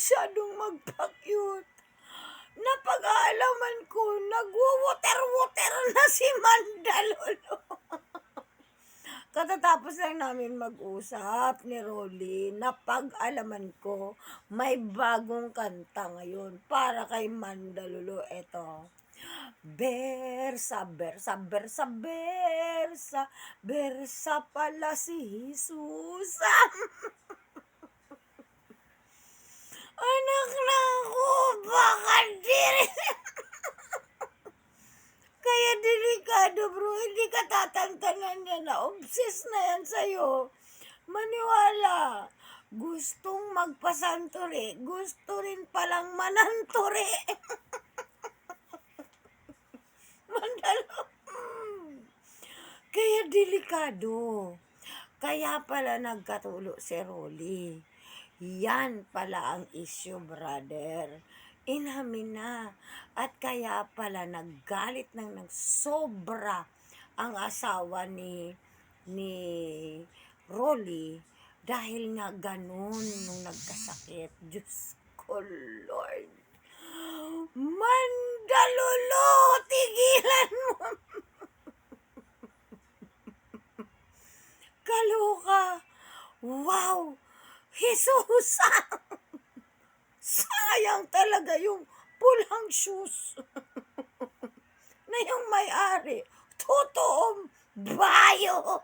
masyadong magpa-cute. Napag-aalaman ko, nagwo-water-water na si Mandalolo. Katatapos lang namin mag-usap ni Rolly, napag-alaman ko, may bagong kanta ngayon para kay Mandalolo. Eto, Bersa, bersa, bersa, bersa, bersa pala si Jesus. Anak na ako, baka di rin. Kaya delikado bro, hindi ka tatantanan yan na obsessed na yan sa'yo. Maniwala, gustong magpasanturi, gusto rin palang mananturi. Mandalo. Kaya delikado. Kaya pala nagkatulo si Rolly. Yan pala ang issue, brother. Inamin na. At kaya pala naggalit ng sobra ang asawa ni Rolly dahil nga ganun nung nagkasakit. Diyos ko, Lord. Mandalolo, tigilan mo. Kaloka. Wow. Jesus. Sayang talaga yung pulang shoes na yung may-ari. Totoong bayo.